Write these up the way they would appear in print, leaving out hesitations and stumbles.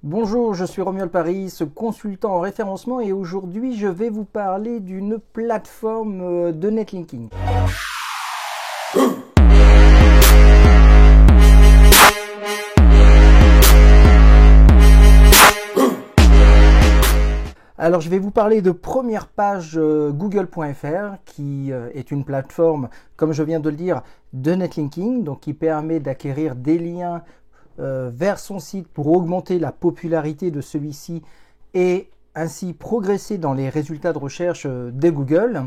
Bonjour, je suis Romuald Paris, consultant en référencement et aujourd'hui je vais vous parler d'une plateforme de netlinking. Alors je vais vous parler de première page google.fr qui est une plateforme, comme je viens de le dire, de netlinking, donc qui permet d'acquérir des liens vers son site pour augmenter la popularité de celui-ci et ainsi progresser dans les résultats de recherche de Google.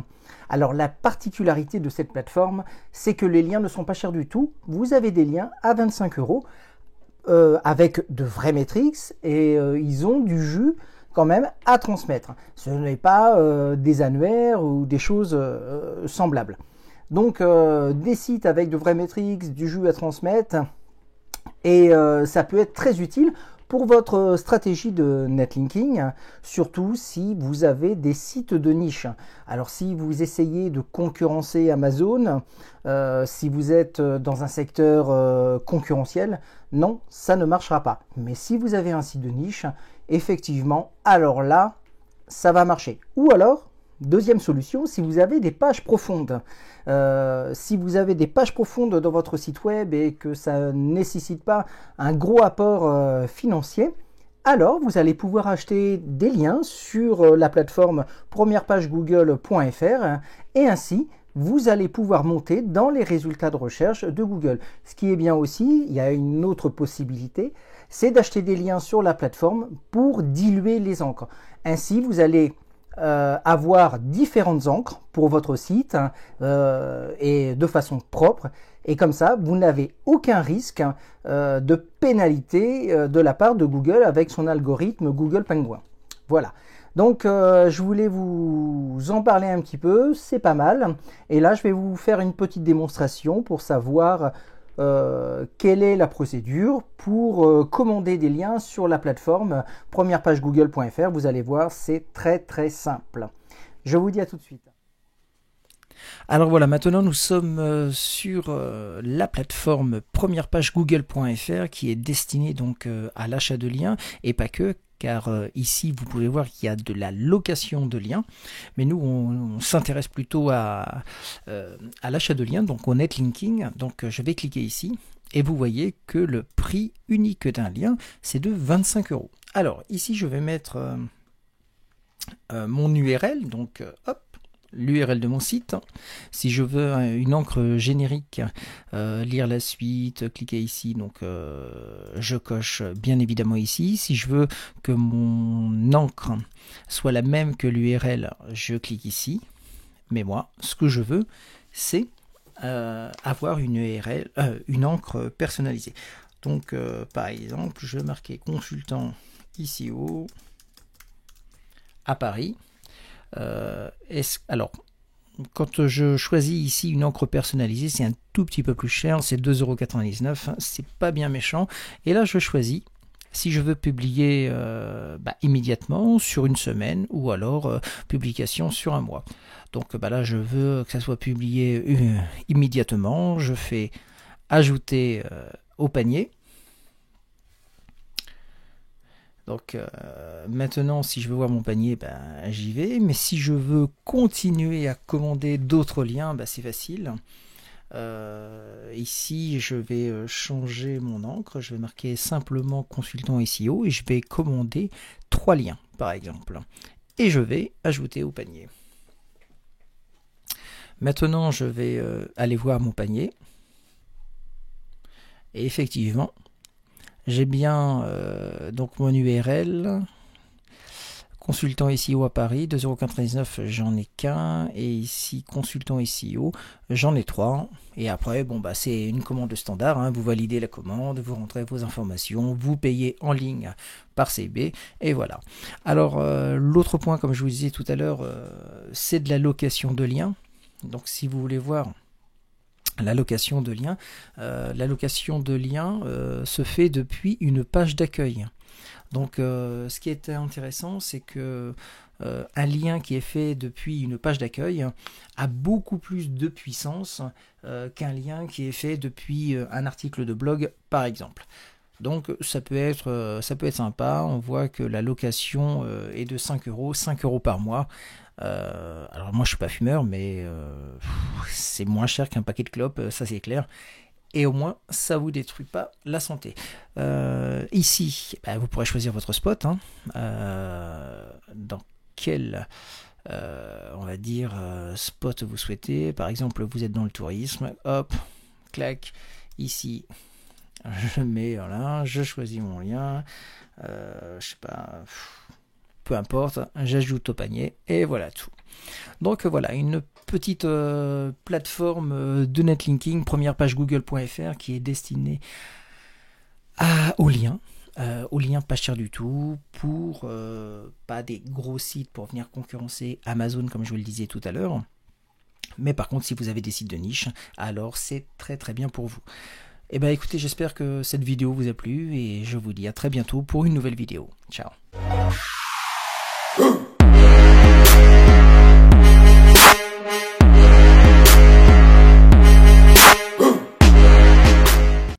Alors la particularité de cette plateforme, c'est que les liens ne sont pas chers du tout. Vous avez des liens à 25 euros avec de vraies métriques et ils ont du jus quand même à transmettre. Ce n'est pas des annuaires ou des choses semblables. Donc des sites avec de vraies métriques, du jus à transmettre, et ça peut être très utile pour votre stratégie de netlinking, surtout si vous avez des sites de niche. Alors si vous essayez de concurrencer Amazon, si vous êtes dans un secteur concurrentiel, non, ça ne marchera pas. Mais si vous avez un site de niche, effectivement, alors là, ça va marcher. Ou alors, deuxième solution, si vous avez des pages profondes. Si vous avez des pages profondes dans votre site web et que ça ne nécessite pas un gros apport financier, alors vous allez pouvoir acheter des liens sur la plateforme premièrepagegoogle.fr et ainsi vous allez pouvoir monter dans les résultats de recherche de Google. Ce qui est bien aussi, il y a une autre possibilité, c'est d'acheter des liens sur la plateforme pour diluer les encres. Ainsi, vous allez avoir différentes encres pour votre site et de façon propre. Et comme ça, vous n'avez aucun risque de pénalité de la part de Google avec son algorithme Google Penguin. Voilà. Donc, je voulais vous en parler un petit peu, c'est pas mal. Et là, je vais vous faire une petite démonstration pour savoir quelle est la procédure pour commander des liens sur la plateforme premièrepagegoogle.fr. Vous allez voir, c'est très très simple. Je vous dis à tout de suite. Alors voilà, maintenant nous sommes sur la plateforme premièrepagegoogle.fr qui est destinée donc à l'achat de liens et pas que, car ici vous pouvez voir qu'il y a de la location de liens, mais nous on s'intéresse plutôt à l'achat de liens, donc au netlinking. Donc je vais cliquer ici et vous voyez que le prix unique d'un lien c'est de 25 euros. Alors ici je vais mettre mon URL, donc hop, l'URL de mon site. Si je veux une encre générique, lire la suite, cliquez ici, donc je coche bien évidemment ici. Si je veux que mon encre soit la même que l'URL, je clique ici. Mais moi, ce que je veux, c'est avoir une URL, une encre personnalisée. Donc par exemple, je vais marquer consultant ICO à Paris. Alors, quand je choisis ici une encre personnalisée, c'est un tout petit peu plus cher, c'est 2,99 €, hein, c'est pas bien méchant. Et là, je choisis si je veux publier immédiatement, sur une semaine, ou alors publication sur un mois. Donc là, je veux que ça soit publié immédiatement. Je fais ajouter au panier. Donc maintenant, si je veux voir mon panier, j'y vais. Mais si je veux continuer à commander d'autres liens, c'est facile. Ici, je vais changer mon encre. Je vais marquer simplement consultant SEO et je vais commander 3 liens, par exemple. Et je vais ajouter au panier. Maintenant, je vais aller voir mon panier. Et effectivement, j'ai bien donc mon URL, consultant SEO à Paris, 2,99 €, j'en ai qu'un. Et ici, consultant SEO, j'en ai 3. Et après, c'est une commande standard, hein. Vous validez la commande, vous rentrez vos informations, vous payez en ligne par CB, et voilà. Alors, l'autre point, comme je vous disais tout à l'heure, c'est de la location de liens. Donc, si vous voulez voir la location de liens, se fait depuis une page d'accueil. Donc ce qui est intéressant, c'est que un lien qui est fait depuis une page d'accueil a beaucoup plus de puissance qu'un lien qui est fait depuis un article de blog, par exemple. Donc ça peut être sympa. On voit que la location est de 5 euros, 5 euros par mois. Alors moi je suis pas fumeur, mais c'est moins cher qu'un paquet de clopes, ça c'est clair. Et au moins ça vous détruit pas la santé. Ici, bah, vous pourrez choisir votre spot. Hein. Dans quel on va dire spot vous souhaitez. Par exemple, vous êtes dans le tourisme, hop, clac, ici. Je mets, voilà, je choisis mon lien, je sais pas, peu importe, j'ajoute au panier et voilà tout. Donc voilà, une petite plateforme de netlinking, première page google.fr qui est destinée aux liens pas cher du tout, pour pas des gros sites pour venir concurrencer Amazon comme je vous le disais tout à l'heure. Mais par contre, si vous avez des sites de niche, alors c'est très très bien pour vous. Et bien écoutez, j'espère que cette vidéo vous a plu et je vous dis à très bientôt pour une nouvelle vidéo. Ciao.